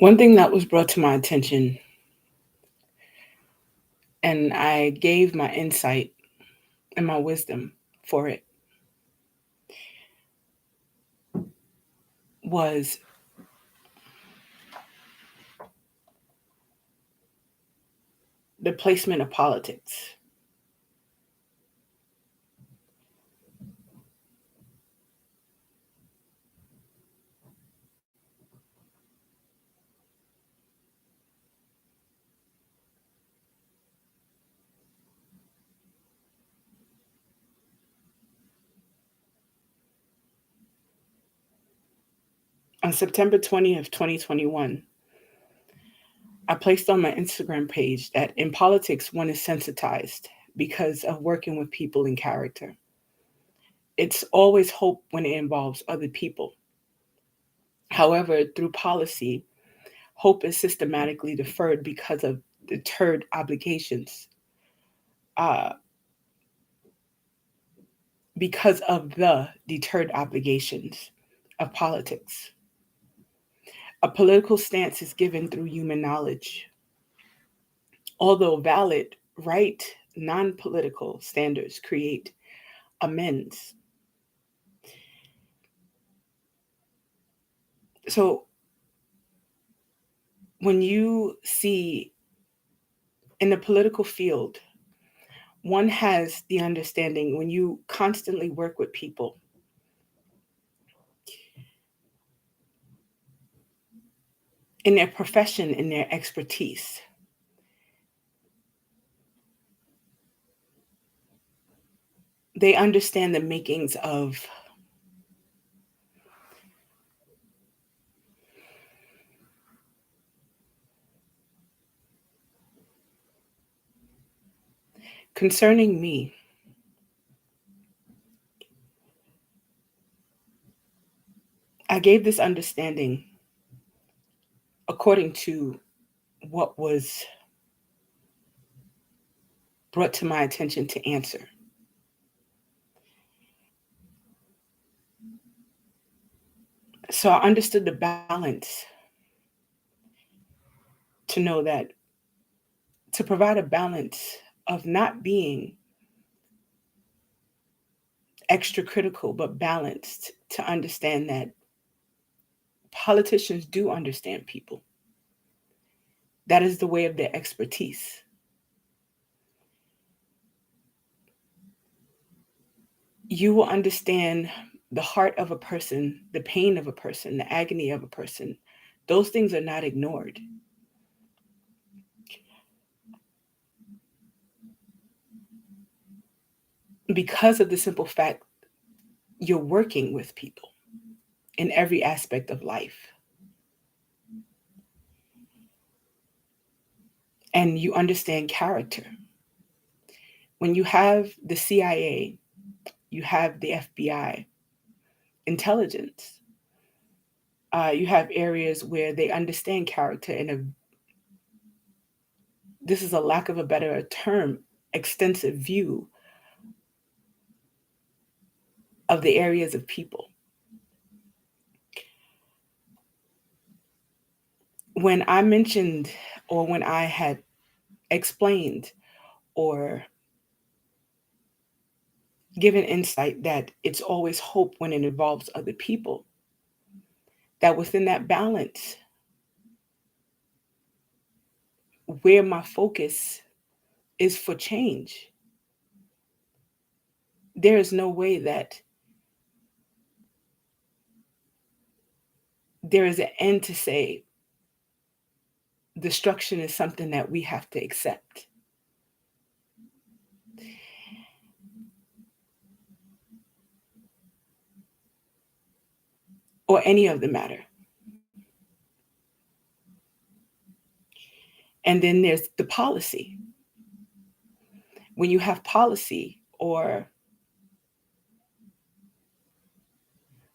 One thing that was brought to my attention, and I gave my insight and my wisdom for it, was the placement of politics. On September 20th, 2021, I placed on my Instagram page that in politics, one is sensitized because of working with people in character. It's always hope when it involves other people. However, through policy, hope is systematically deferred because of deterred obligations, uh, because of the deterred obligations of politics. A political stance is given through human knowledge. Although valid, right, non political standards create amends. So when you see in the political field, one has the understanding when you constantly work with people, in their profession, in their expertise, they understand the makings of concerning me. I gave this understanding according to what was brought to my attention to answer. So I understood the balance to know that to provide a balance of not being extra critical, but balanced to understand that politicians do understand people. That is the way of their expertise. You will understand the heart of a person, the pain of a person, the agony of a person. Those things are not ignored. Because of the simple fact you're working with people in every aspect of life. And you understand character. When you have the CIA, you have the FBI, intelligence, you have areas where they understand character in a, this is a lack of a better term, extensive view of the areas of people. When I mentioned, or when I had explained or given insight that it's always hope when it involves other people, that within that balance, where my focus is for change, there is no way that there is an end to say destruction is something that we have to accept. Or any of the matter. And then there's the policy. When you have policy or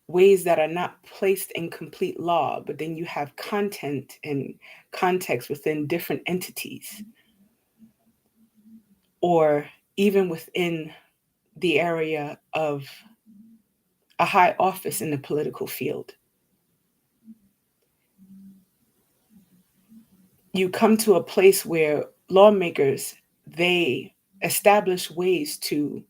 ways that are not placed in complete law, but then you have content and context within different entities, or even within the area of a high office in the political field. you come to a place where lawmakers, they establish ways to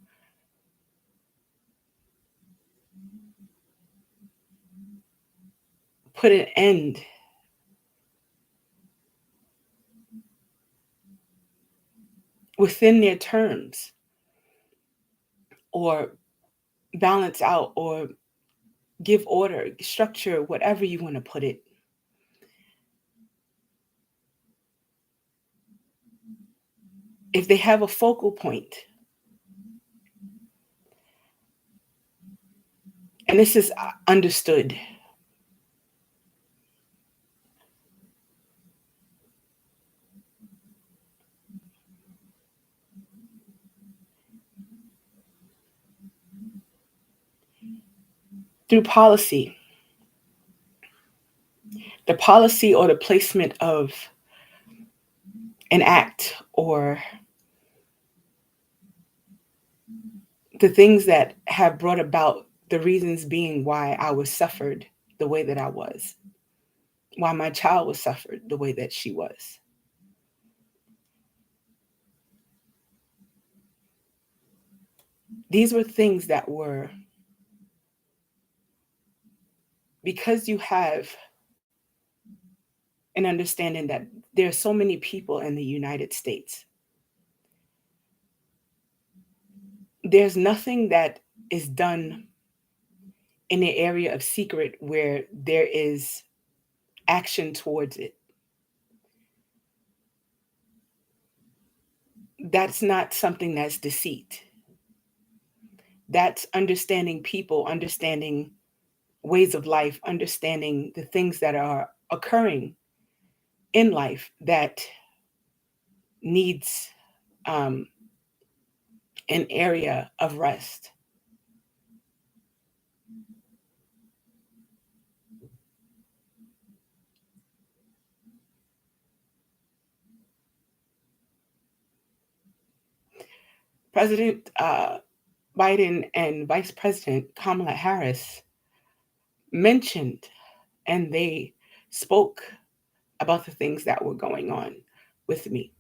put an end within their terms, or balance out, or give order, structure, whatever you want to put it. If they have a focal point, and this is understood, through policy, the policy or the placement of an act, or the things that have brought about the reasons being why I was suffered the way that I was, why my child was suffered the way that she was. These were things that were, because you have an understanding that there are so many people in the United States, there's nothing that is done in the area of secret where there is action towards it. That's not something that's deceit. That's understanding people, understanding ways of life, understanding the things that are occurring in life that needs um, an area of rest. President Biden and Vice President Kamala Harris mentioned, and they spoke about the things that were going on with me.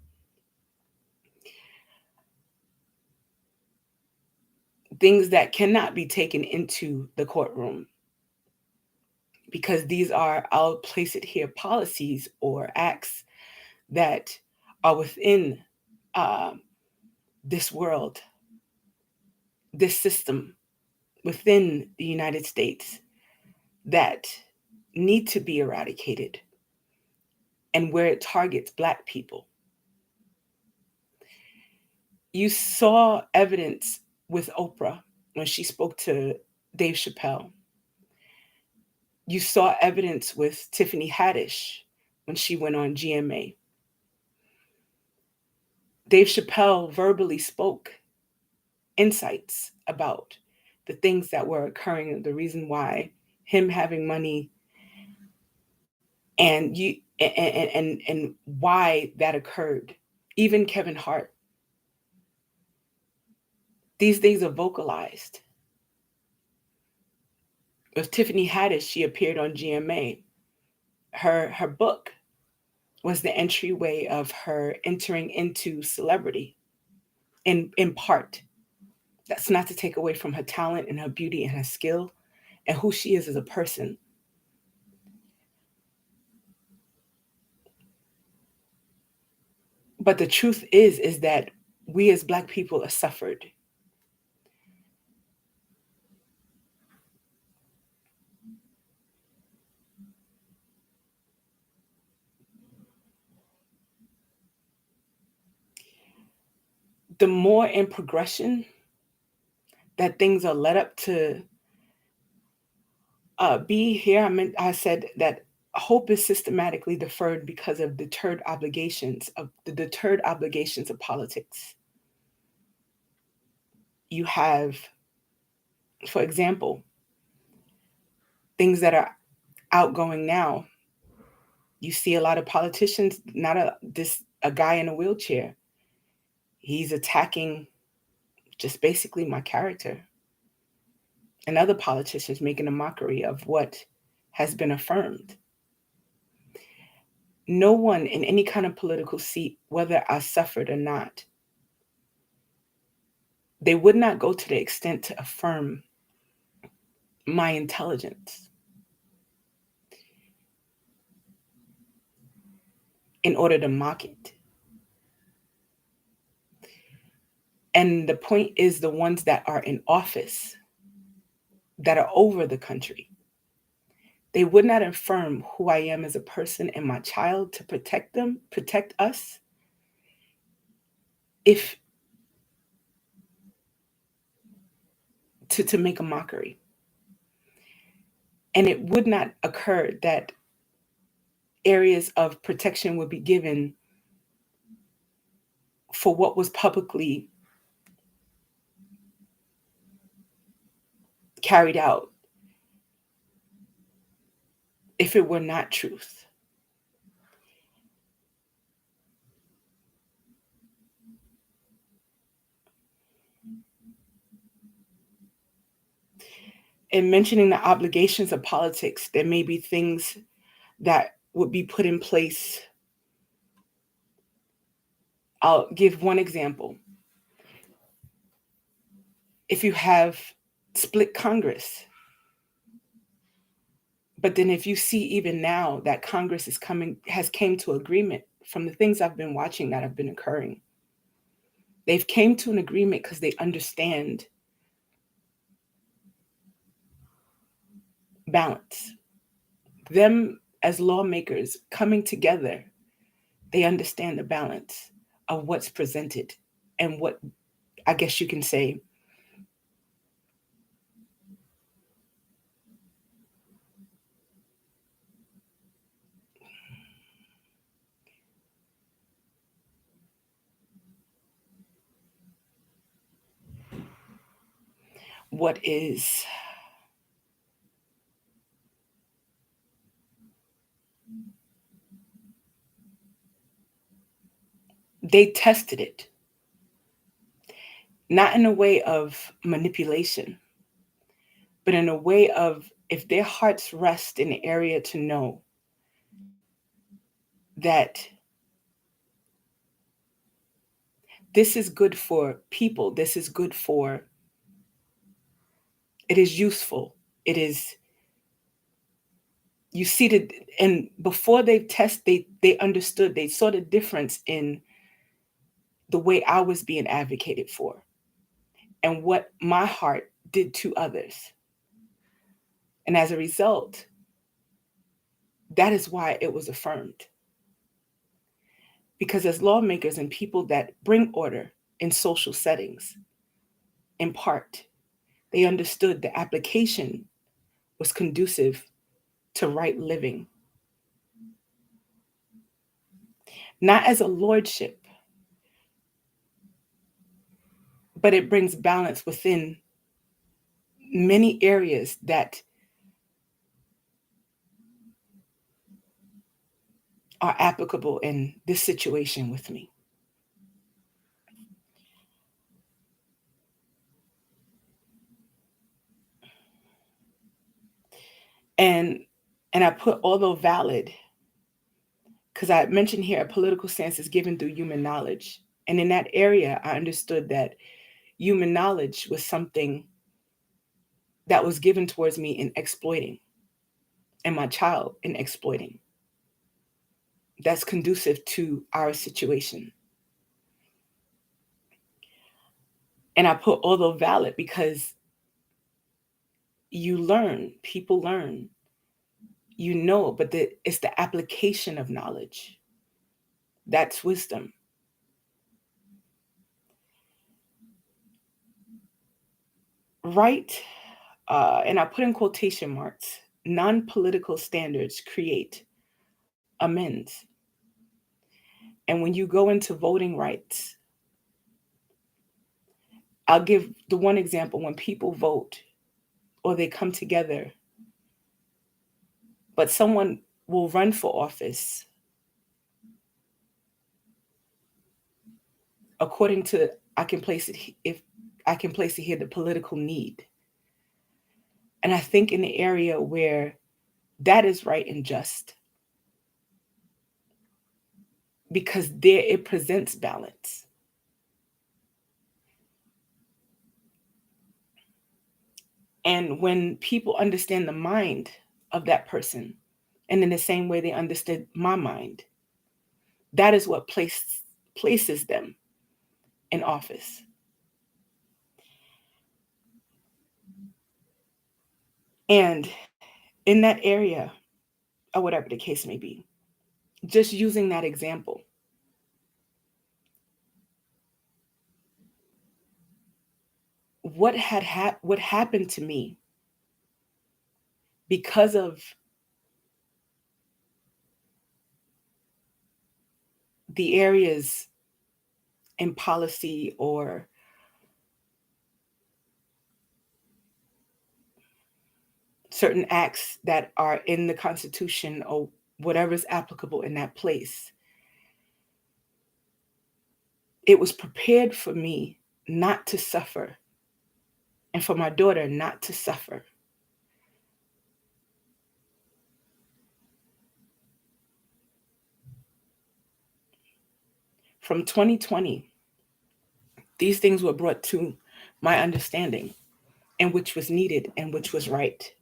Things that cannot be taken into the courtroom, because these are, I'll place it here, policies or acts that are within uh, this world, this system within the United States that need to be eradicated, and where it targets Black people. You saw evidence with Oprah when she spoke to Dave Chappelle. You saw evidence with Tiffany Haddish when she went on GMA. Dave Chappelle verbally spoke insights about the things that were occurring and the reason why him having money and why that occurred. Even Kevin Hart. These things are vocalized. With Tiffany Haddish, she appeared on GMA. Her book was the entryway of her entering into celebrity in part. That's not to take away from her talent and her beauty and her skill and who she is as a person. But the truth is that we as Black people are suffered. The more in progression that things are led up to be here, I said that hope is systematically deferred because of deterred obligations of politics. You have, for example, things that are outgoing now. You see a lot of politicians, not a guy in a wheelchair. He's attacking just basically my character. And other politicians making a mockery of what has been affirmed. No one in any kind of political seat, whether I suffered or not, they would not go to the extent to affirm my intelligence in order to mock it. And the point is, the ones that are in office, that are over the country, they would not affirm who I am as a person and my child to protect them, protect us, if to make a mockery. And it would not occur that areas of protection would be given for what was publicly carried out if it were not truth. In mentioning the obligations of politics, there may be things that would be put in place. I'll give one example. If you have split Congress, but then if you see even now that Congress has came to agreement from the things I've been watching that have been occurring, they've came to an agreement because they understand balance. Them as lawmakers coming together, they understand the balance of what's presented and what, I guess you can say, what is they tested it, not in a way of manipulation, but in a way of, if their hearts rest in the area to know that this is good for people, this is good for, it is useful, it is, you see the, and before they test, they understood, they saw the difference in the way I was being advocated for and what my heart did to others. And as a result, that is why it was affirmed. Because as lawmakers and people that bring order in social settings, in part, they understood the application was conducive to right living, not as a lordship, but it brings balance within many areas that are applicable in this situation with me. And I put, although valid, because I mentioned here a political stance is given through human knowledge. And in that area, I understood that human knowledge was something that was given towards me in exploiting, and my child in exploiting. That's conducive to our situation. And I put, although valid, because you learn, people learn, you know, but it's the application of knowledge. That's wisdom. Right? And I put in quotation marks, non-political standards create amends. And when you go into voting rights, I'll give the one example: when people vote or they come together, but someone will run for office according to, I can place it, if I can place it here, the political need. And I think in the area where that is right and just, because there it presents balance. And when people understand the mind of that person, and in the same way they understood my mind, that is what places them in office. And in that area, or whatever the case may be, just using that example, what happened to me because of the areas in policy or certain acts that are in the Constitution or whatever's applicable in that place. It was prepared for me not to suffer and for my daughter not to suffer. From 2020, these things were brought to my understanding, and which was needed and which was right.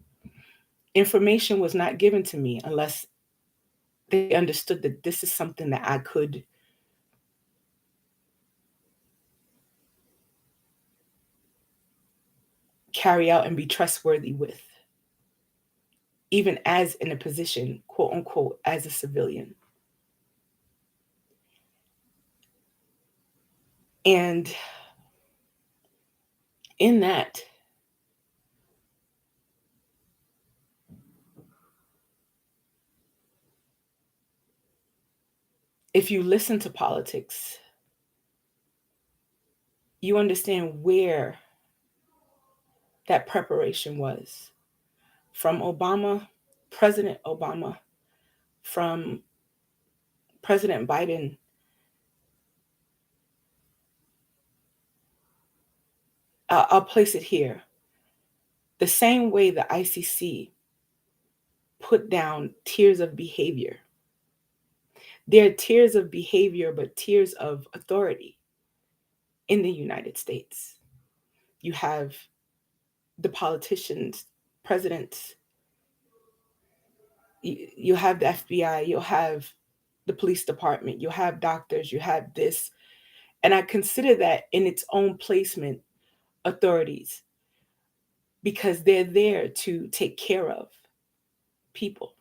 Information was not given to me unless they understood that this is something that I could carry out and be trustworthy with, even as in a position, quote unquote, as a civilian. And in that, if you listen to politics, you understand where that preparation was from Obama, President Obama, from President Biden. I'll place it here. The same way the ICC put down tiers of behavior. There are tiers of behavior, but tiers of authority in the United States. You have the politicians, presidents, you have the FBI, you'll have the police department, you'll have doctors, you have this. And I consider that in its own placement authorities because they're there to take care of people.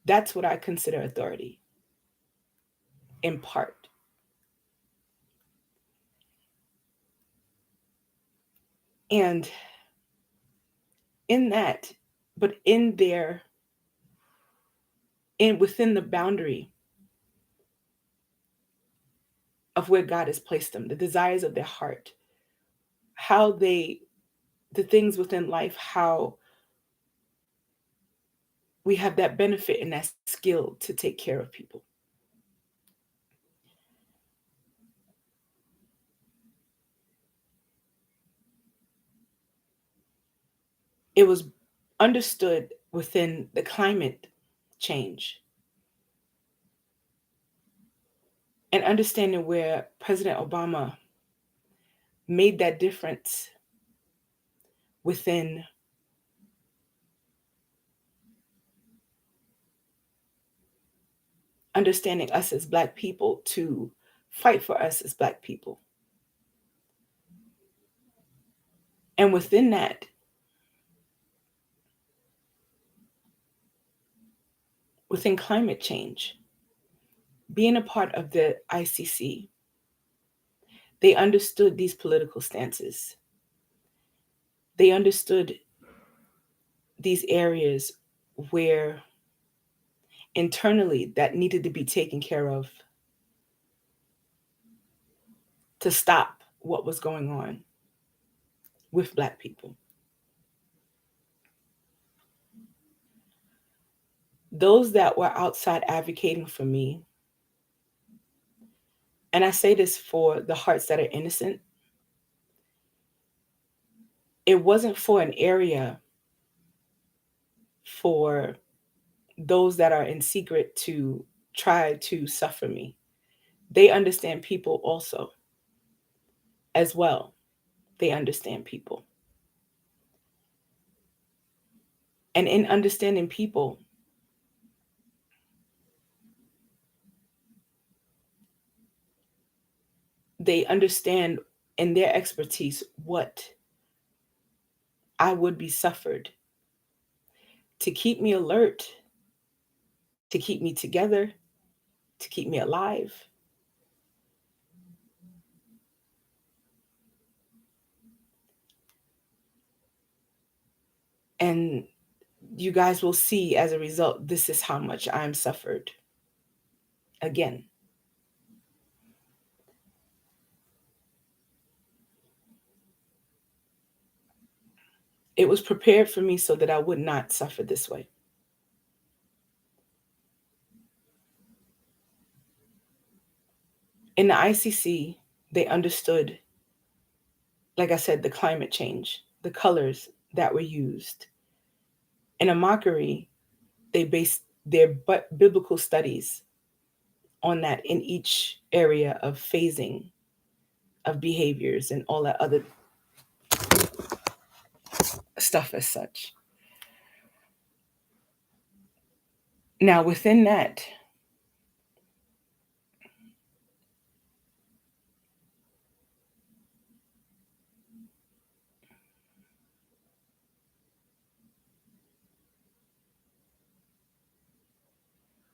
That's what I consider authority, in part. And in that, but in there, in within the boundary of where God has placed them, the desires of their heart, how they, the things within life, how we have that benefit and that skill to take care of people. It was understood within the climate change and understanding where President Obama made that difference within understanding us as Black people to fight for us as Black people. And within that, within climate change, being a part of the ICC, they understood these political stances. They understood these areas where internally that needed to be taken care of to stop what was going on with Black people. Those that were outside advocating for me, and I say this for the hearts that are innocent, it wasn't for an area for those that are in secret to try to suffer me. They understand people also as well. They understand people. And in understanding people, they understand in their expertise what I would be suffered to keep me alert, to keep me together, to keep me alive. And you guys will see as a result, this is how much I'm suffered. Again, it was prepared for me so that I would not suffer this way. In the ICC, they understood, like I said, the climate change, the colors that were used. In a mockery, they based their biblical studies on that in each area of phasing of behaviors and all that other stuff as such. Now, within that,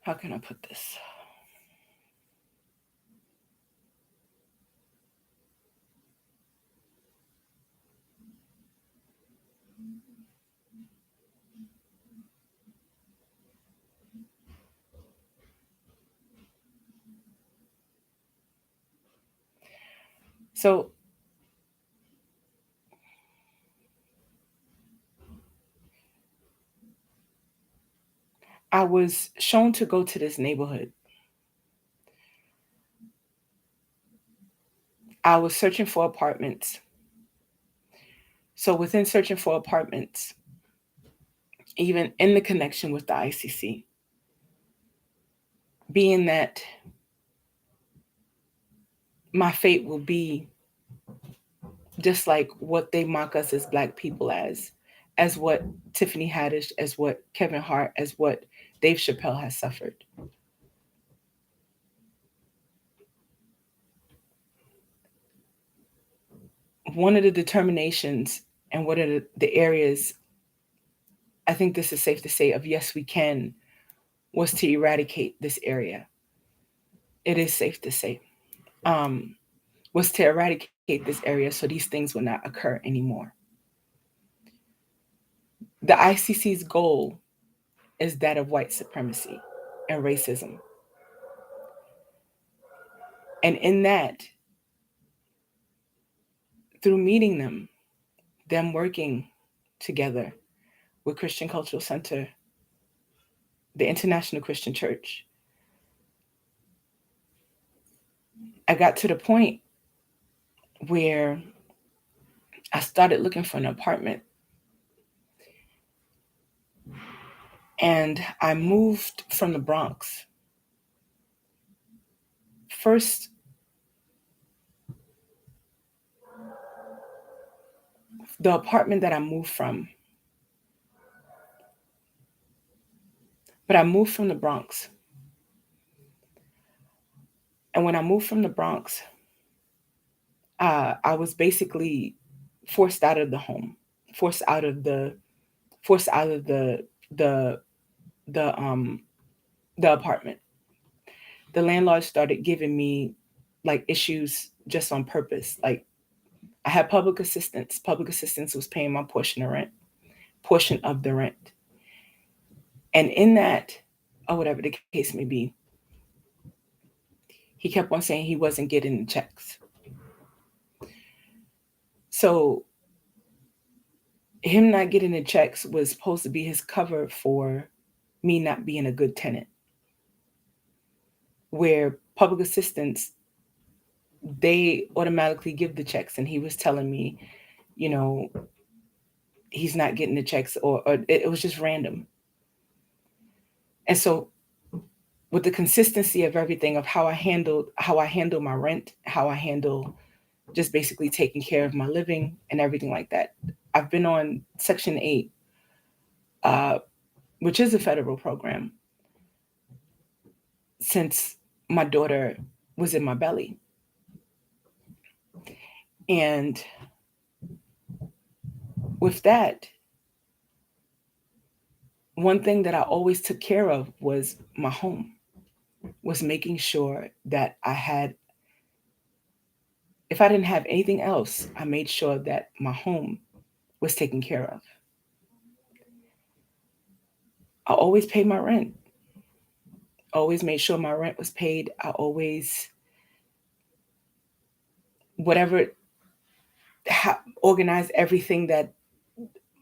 how can I put this? So I was shown to go to this neighborhood. I was searching for apartments. So within searching for apartments, even in the connection with the ICC, being that my fate will be just like what they mock us as Black people as what Tiffany Haddish, as what Kevin Hart, as what Dave Chappelle has suffered. One of the determinations and what are the areas, I think this is safe to say, of yes, we can, was to eradicate this area. It is safe to say. Was to eradicate this area so these things will not occur anymore. The ICC's goal is that of white supremacy and racism. And in that, through meeting them working together with Christian Cultural Center, the International Christian Church, I got to the point where I started looking for an apartment. And I moved from the Bronx. First, the apartment that I moved from, but I moved from the Bronx. And when I moved from the Bronx, I was basically forced out of the home, forced out of the the the the apartment. The landlord started giving me like issues just on purpose. Like I had public assistance. Public assistance was paying my portion of the rent. And in that, or whatever the case may be, he kept on saying he wasn't getting the checks. So him not getting the checks was supposed to be his cover for me not being a good tenant. Where public assistance, they automatically give the checks. And he was telling me, you know, he's not getting the checks or it was just random. And so with the consistency of everything, of how I handle my rent, how I handle just basically taking care of my living and everything like that. I've been on Section 8, uh, which is a federal program, since my daughter was in my belly. And with that, one thing that I always took care of was my home, was making sure that if I didn't have anything else, I made sure that my home was taken care of. I always paid my rent, always made sure my rent was paid. I always, whatever, organized everything that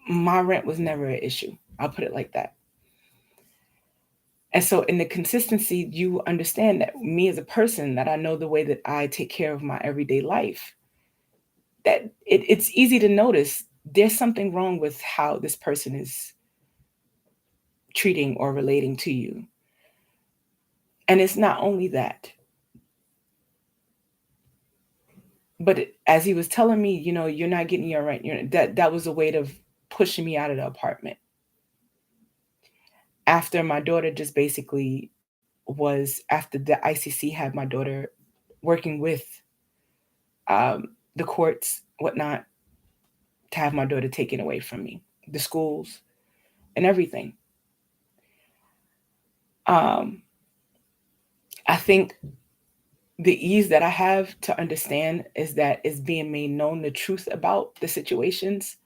my rent was never an issue. I'll put it like that. And so in the consistency, you understand that me as a person, that I know the way that I take care of my everyday life, that it's easy to notice there's something wrong with how this person is treating or relating to you. And it's not only that, but as he was telling me, you're not getting your rent, that was a way of pushing me out of the apartment. After my daughter just basically after the ICC had my daughter working with the courts, whatnot, to have my daughter taken away from me, the schools and everything. I think the ease that I have to understand is that it's being made known the truth about the situations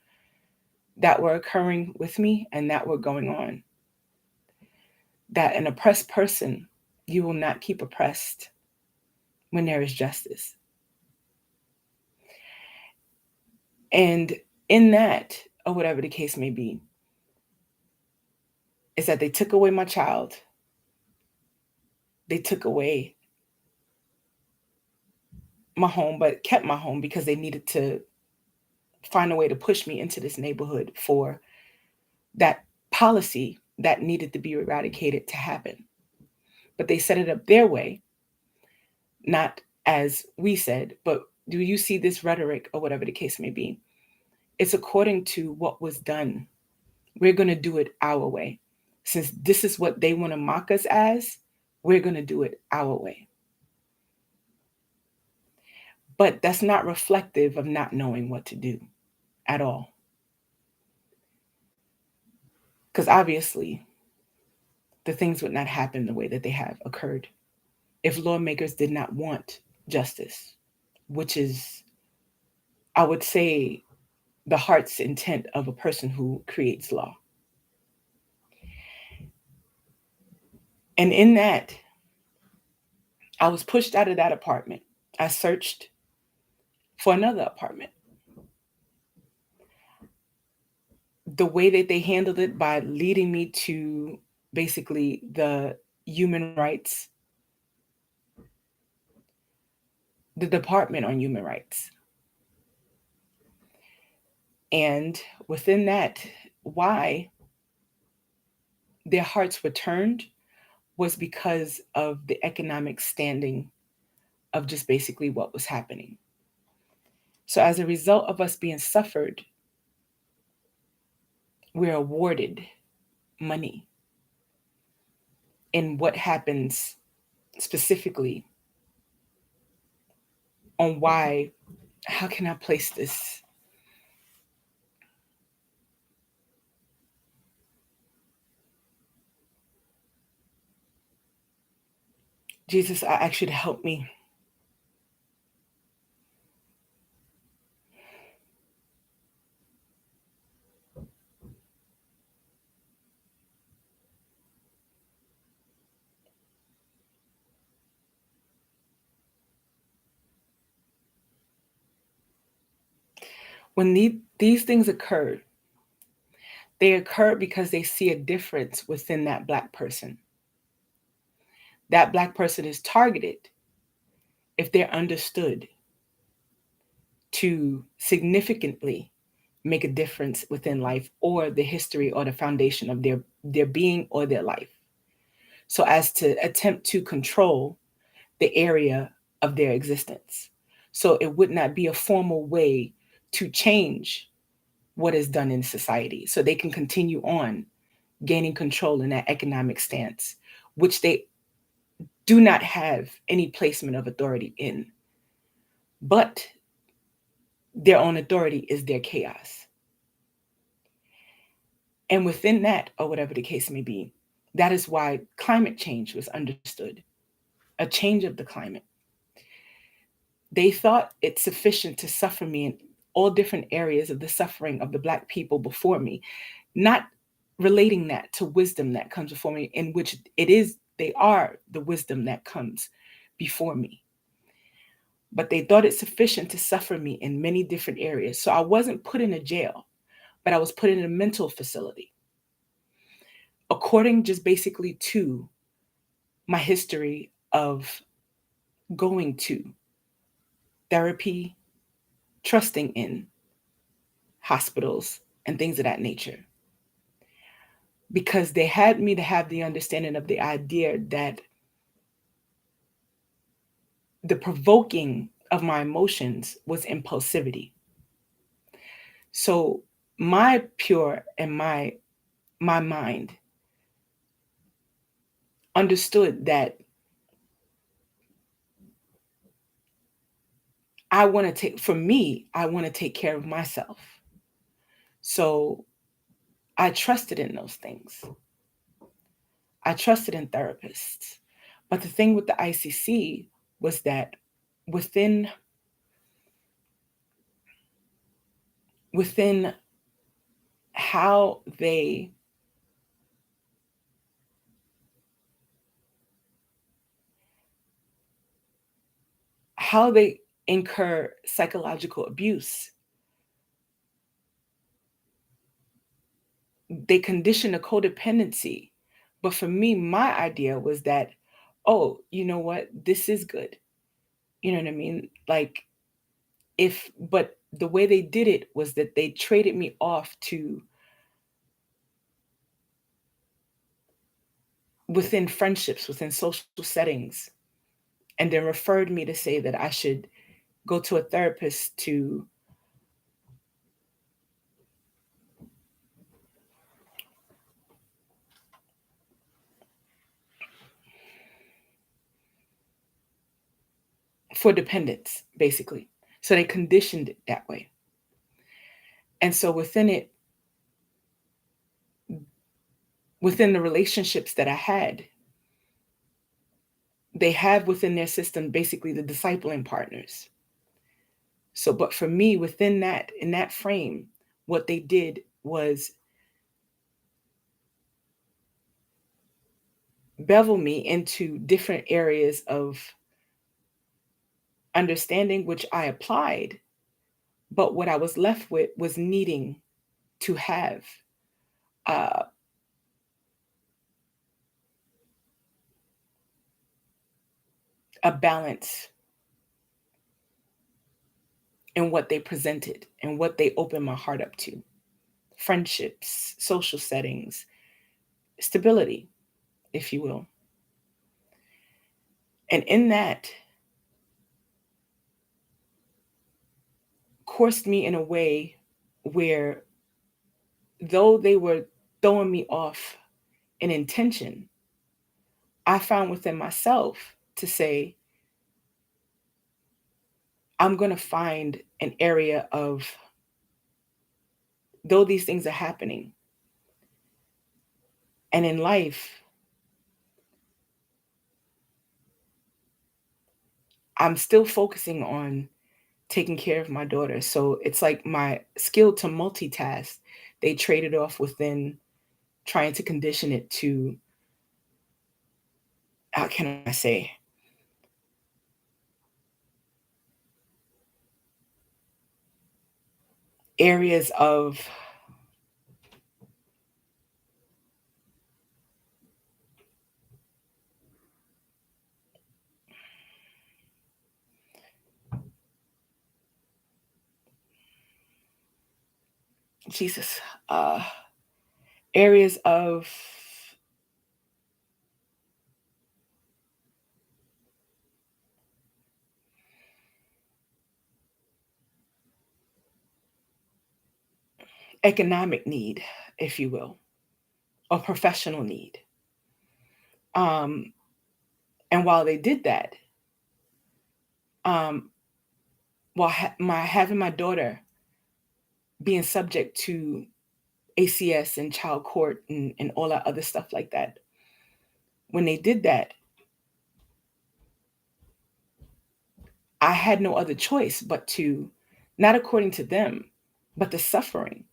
that were occurring with me and that were going on. That an oppressed person, you will not keep oppressed when there is justice. And in that, or whatever the case may be, is that they took away my child. They took away my home, but kept my home because they needed to find a way to push me into this neighborhood for that policy that needed to be eradicated to happen. But they set it up their way, not as we said, but do you see this rhetoric or whatever the case may be? It's according to what was done. We're going to do it our way. Since this is what they want to mock us as, we're going to do it our way. But that's not reflective of not knowing what to do at all. Because obviously, the things would not happen the way that they have occurred if lawmakers did not want justice, which is, I would say, the heart's intent of a person who creates law. And in that, I was pushed out of that apartment. I searched for another apartment. The way that they handled it, by leading me to basically the human rights, the Department on Human Rights. And within that, why their hearts were turned was because of the economic standing of just basically what was happening. So as a result of us being suffered, we're awarded money. And what happens specifically on why, how can I place this? Jesus, I ask you to help me. When these things occur, they occur because they see a difference within that Black person. That Black person is targeted if they're understood to significantly make a difference within life or the history or the foundation of their being or their life. so as to attempt to control the area of their existence. So it would not be a formal way to change what is done in society. So they can continue on gaining control in that economic stance, which they do not have any placement of authority in. But their own authority is their chaos. And within that, or whatever the case may be, that is why climate change was understood, a change of the climate. They thought it sufficient to suffer me in all different areas of the suffering of the Black people before me, not relating that to wisdom that comes before me, in which it is, they are the wisdom that comes before me. But they thought it sufficient to suffer me in many different areas. So I wasn't put in a jail, but I was put in a mental facility, according just basically to my history of going to therapy, trusting in hospitals, and things of that nature. Because they had me to have the understanding of the idea that the provoking of my emotions was impulsivity. So my pure and my mind understood that I want to take, for me, I want to take care of myself. So I trusted in those things. I trusted in therapists. But the thing with the ICC was that within how they incur psychological abuse, they condition a codependency. But for me, my idea was that, oh, you know what, this is good. You know what I mean? Like, but the way they did it was that they traded me off to within friendships, within social settings, and then referred me to say that I should go to a therapist for dependence, basically. So they conditioned it that way. And so within the relationships that I had, they have within their system basically the discipling partners. So, but for me, within that, in that frame, what they did was bevel me into different areas of understanding, which I applied. But what I was left with was needing to have uh, a balance in what they presented and what they opened my heart up to: friendships, social settings, stability, if you will. And in that, coursed me in a way where, though they were throwing me off in intention, I found within myself to say, I'm going to find an area of, though these things are happening, and in life, I'm still focusing on taking care of my daughter. So it's like my skill to multitask, they traded off within trying to condition it to, how can I say, areas of Jesus, areas of economic need, if you will, or professional need. Um, and while they did that, um, while having my daughter being subject to ACS and child court and all that other stuff like that, when they did that, I had no other choice but to, not according to them, but the suffering.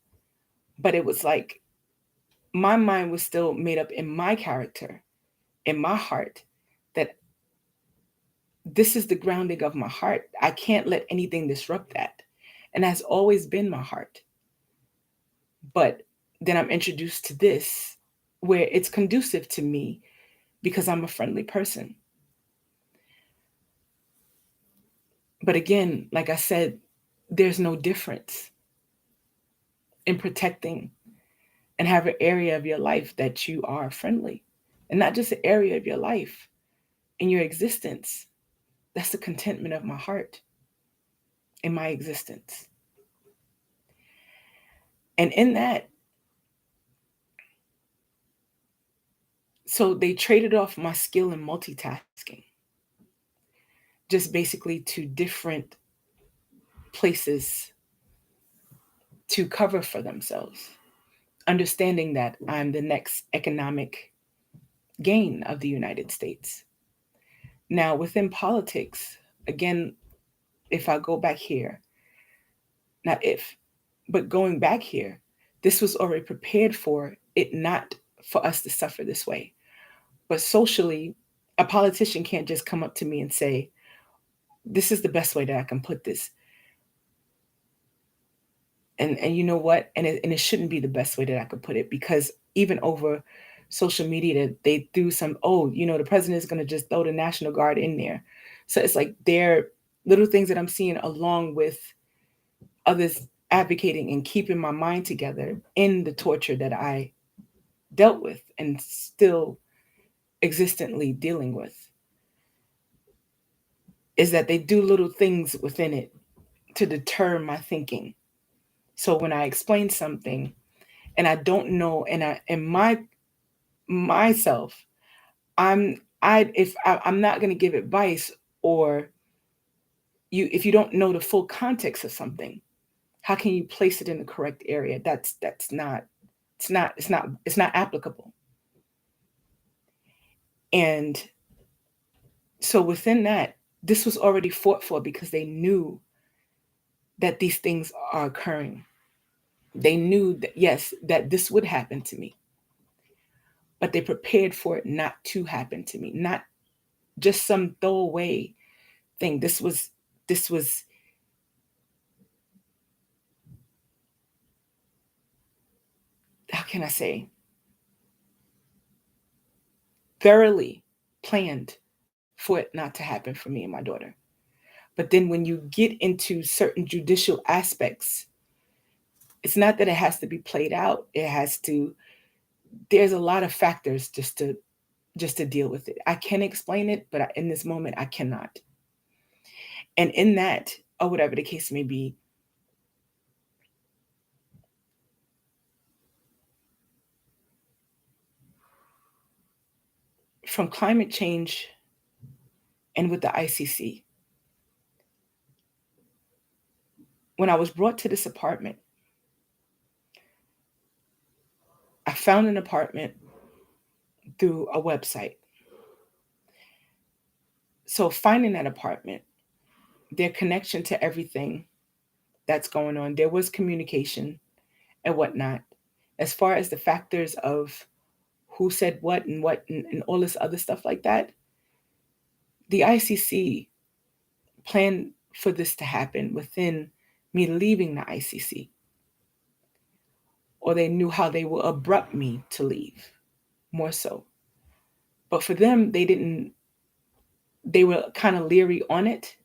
But it was like my mind was still made up in my character, in my heart, that this is the grounding of my heart. I can't let anything disrupt that. And that's always been my heart. But then I'm introduced to this where it's conducive to me because I'm a friendly person. But again, like I said, there's no difference in protecting and have an area of your life that you are friendly. And not just an area of your life, in your existence. That's the contentment of my heart in my existence. And in that, so they traded off my skill in multitasking, just basically to different places to cover for themselves, understanding that I'm the next economic gain of the United States. Now, within politics, again, if I go back here, not if, but going back here, this was already prepared for it, not for us to suffer this way. But socially, a politician can't just come up to me and say, this is the best way that I can put this. And you know what? And it shouldn't be the best way that I could put it, because even over social media, they threw some, oh, the president is going to just throw the National Guard in there. So it's like they're little things that I'm seeing along with others advocating and keeping my mind together in the torture that I dealt with and still existently dealing with, is that they do little things within it to deter my thinking. So when I explain something and I don't know, and myself, I'm not going to give advice, or if you don't know the full context of something, how can you place it in the correct area? That's not, it's not applicable. And so within that, this was already fought for because they knew that these things are occurring. They knew that, yes, that this would happen to me, but they prepared for it not to happen to me, not just some throwaway thing. This was how can I say, thoroughly planned for it not to happen for me and my daughter. But then when you get into certain judicial aspects, it's not that it has to be played out. There's a lot of factors just to deal with it. I can explain it, but in this moment, I cannot. And in that, or whatever the case may be, from climate change and with the ICC, when I was brought to this apartment, I found an apartment through a website. So finding that apartment, their connection to everything that's going on, there was communication and whatnot. As far as the factors of who said what and all this other stuff like that, the ICC planned for this to happen within me leaving the ICC. Or they knew how they will abrupt me to leave, more so. But for them, they were kind of leery on it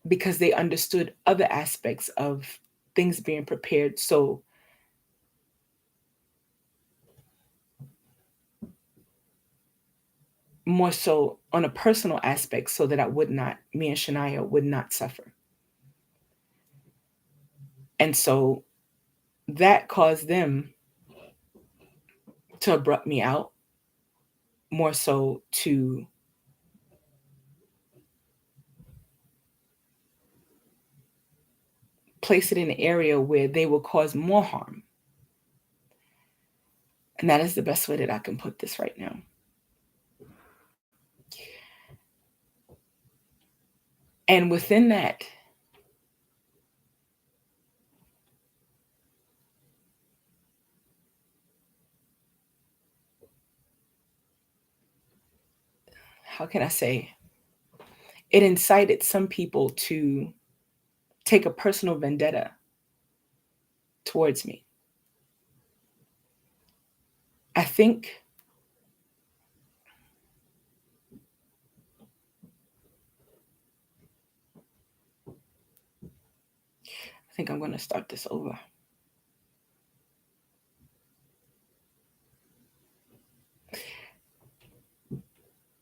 because they understood other aspects of things being prepared. So more so on a personal aspect, so that me and Shania would not suffer. And so that caused them to abrupt me out, more so to place it in an area where they will cause more harm. And that is the best way that I can put this right now. And within that, how can I say, it incited some people to take a personal vendetta towards me. I think I'm going to start this over.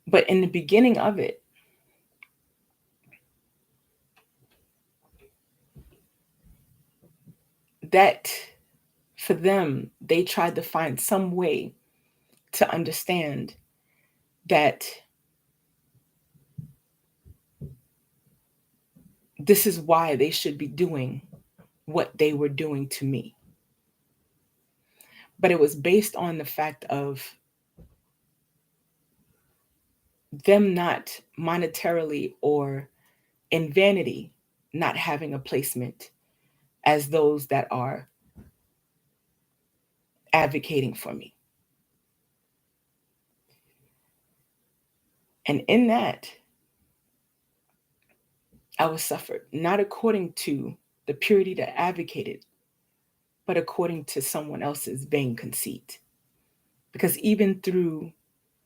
But in the beginning of it, that for them, they tried to find some way to understand that this is why they should be doing what they were doing to me. But it was based on the fact of them not monetarily or in vanity, not having a placement as those that are advocating for me. And in that, I was suffered, not according to the purity that advocated, but according to someone else's vain conceit. Because even through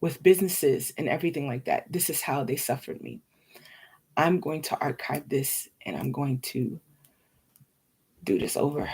with businesses and everything like that, this is how they suffered me. I'm going to archive this and I'm going to do this over.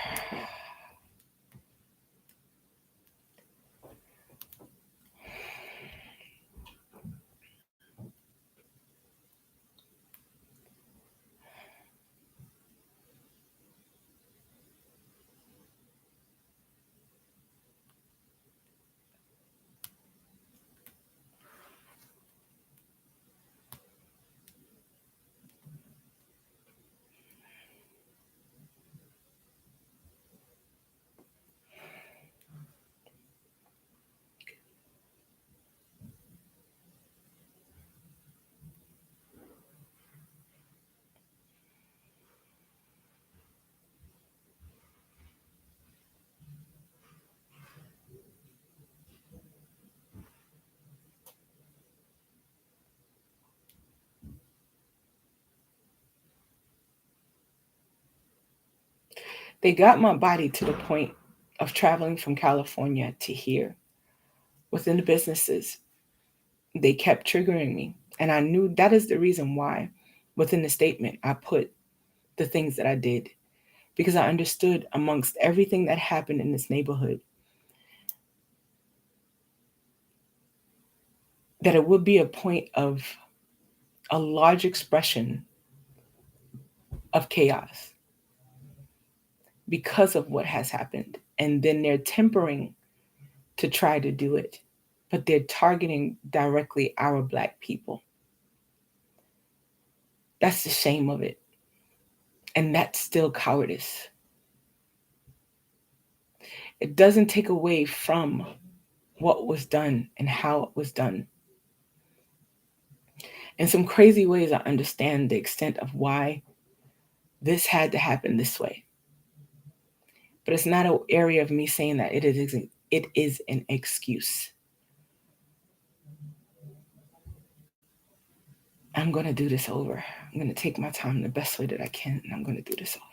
They got my body to the point of traveling from California to here. Within the businesses, they kept triggering me. And I knew that is the reason why within the statement I put the things that I did. Because I understood amongst everything that happened in this neighborhood that it would be a point of a large expression of chaos because of what has happened. And then they're tempering to try to do it, but they're targeting directly our Black people. That's the shame of it. And that's still cowardice. It doesn't take away from what was done and how it was done. In some crazy ways, I understand the extent of why this had to happen this way. But it's not an area of me saying that it is an excuse. I'm going to do this over. I'm going to take my time the best way that I can, and I'm going to do this over.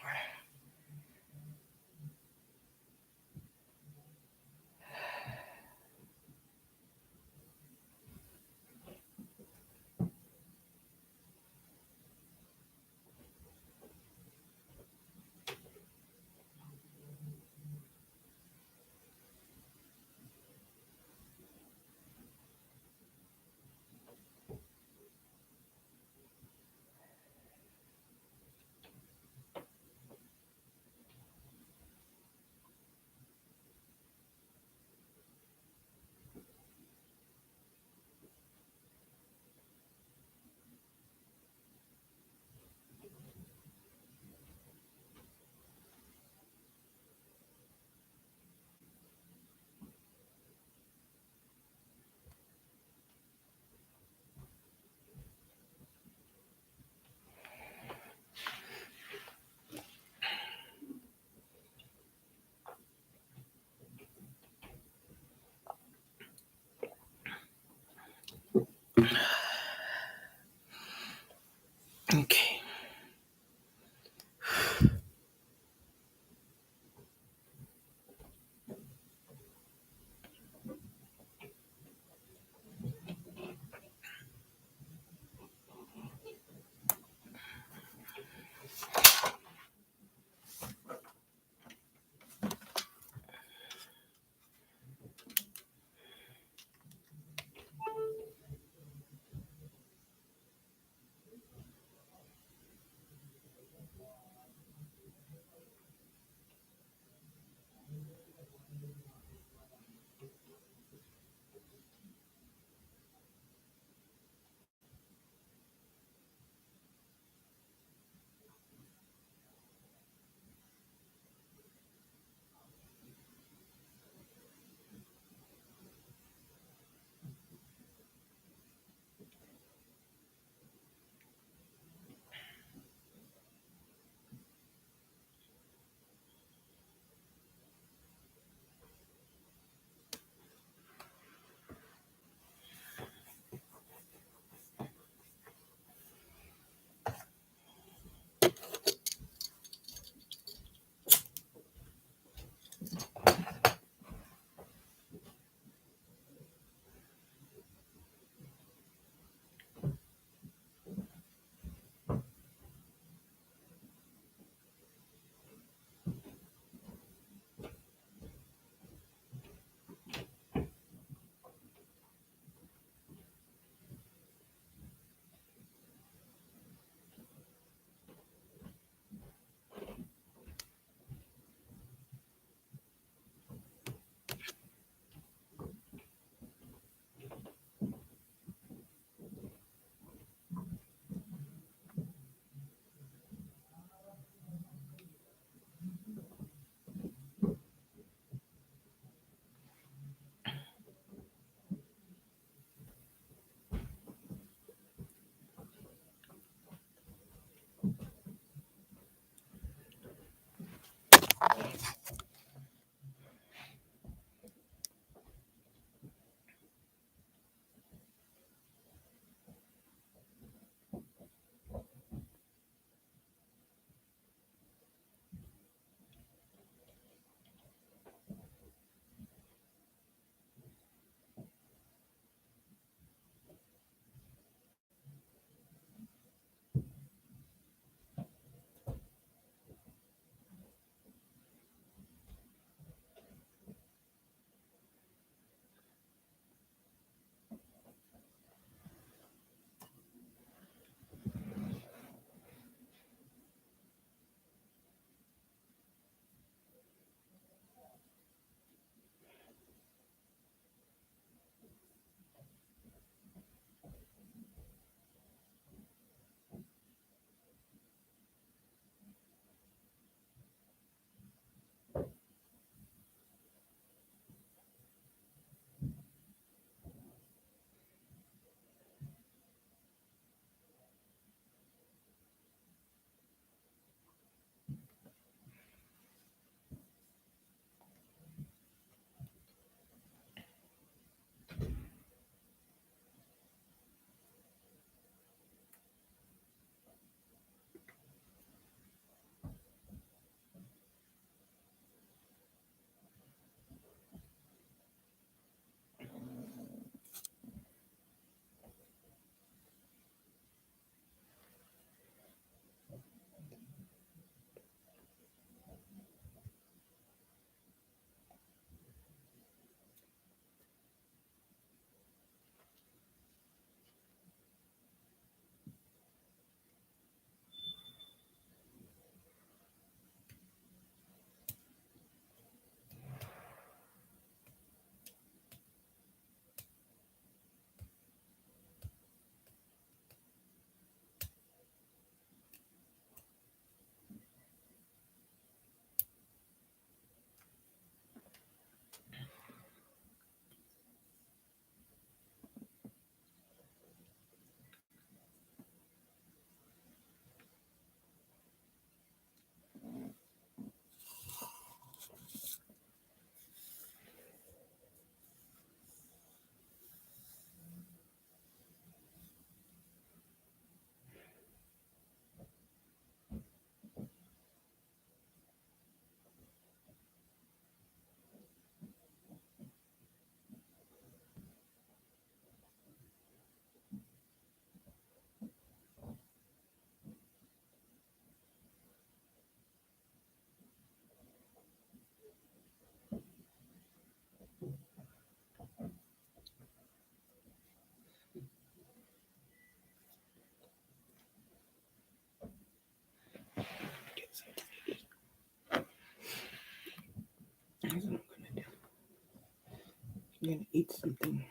gonna eat something.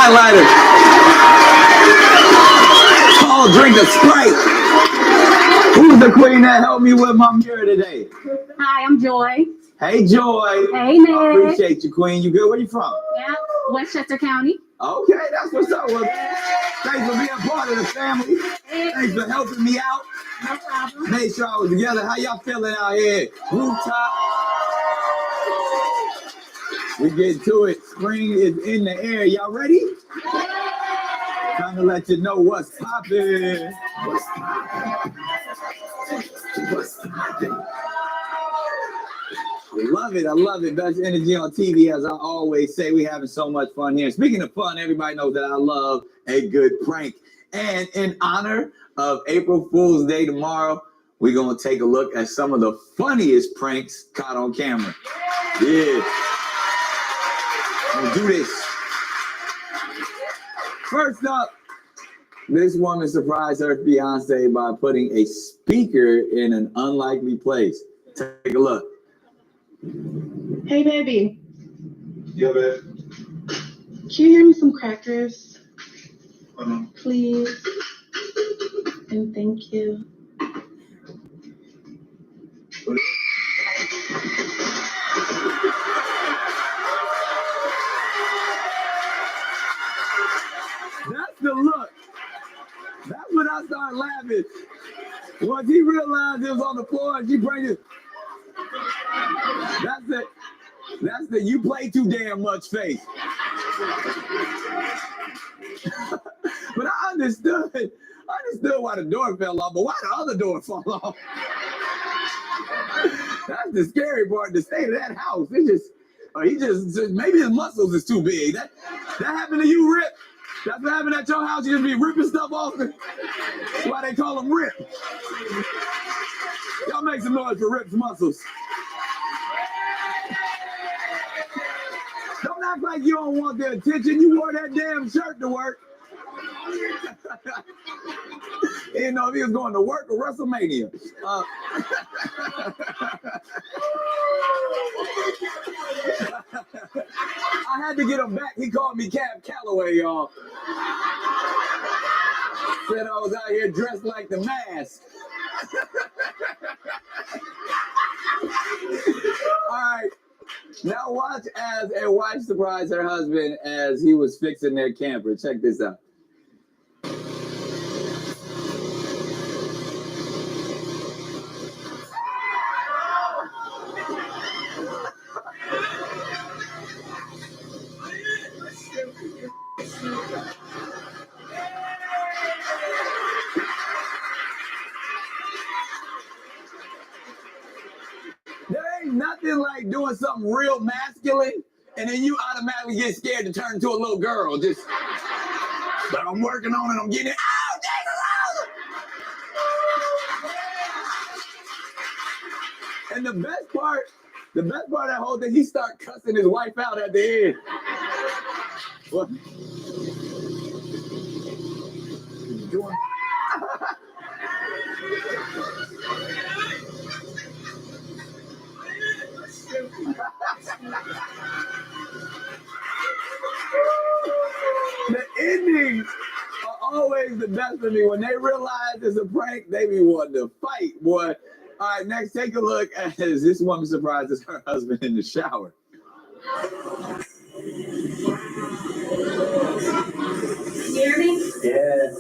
highlighter. Paul, drink a Sprite. Who's the queen that helped me with my mirror today? Hi, I'm Joy. Hey, Joy. Hey, Nick. I appreciate you, queen. You good? Where you from? Yeah, Westchester County. Okay, that's what's up. Well, thanks for being part of the family. Thanks for helping me out. No problem. Made sure I was together. How y'all feeling out here? Rooftop. We get to it. Spring is in the air. Y'all ready? Trying to let you know what's poppin'. What's poppin'? Love it. I love it. Best energy on TV, as I always say. We having so much fun here. Speaking of fun, everybody knows that I love a good prank. And in honor of April Fool's Day tomorrow, we're going to take a look at some of the funniest pranks caught on camera. Yeah. We'll do this. First up, this woman surprised her fiance by putting a speaker in an unlikely place. Take a look. Hey, baby. Yeah, babe. Can you hear me some crackers? Please. And thank you. That's the look. That's when I started laughing. Once he realized it was on the floor and she bring it. That's the you play too damn much face. But I understood why the door fell off, but why the other door fall off? That's the scary part, the state of that house. It just, maybe his muscles is too big. That happened to you, Rip? That's what happened at your house? You just be ripping stuff off? That's why they call him Rip. Y'all make some noise for Rip's muscles. Don't act like you don't want the attention. You wore that damn shirt to work. He didn't know if he was going to work or WrestleMania. I had to get him back. He called me Cab Calloway, y'all. Said I was out here dressed like the Mask. All right. Now watch as a wife surprised her husband as he was fixing their camper. Check this out. There ain't nothing like doing something real masculine and then you automatically get scared to turn into a little girl. Just, but I'm working on it. I'm getting it. Oh, Jesus! And the best part of that whole thing, he start cussing his wife out at the end. What? Doing? The endings are always the best for me. When they realize it's a prank, they be wanting to fight, boy. All right, next, take a look as this woman surprises her husband in the shower. You hear me? Yeah.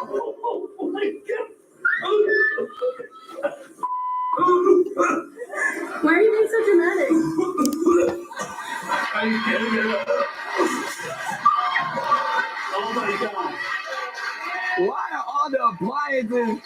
Oh my God. Why are you being so dramatic? Are you kidding me? Oh my God. Why are all the appliances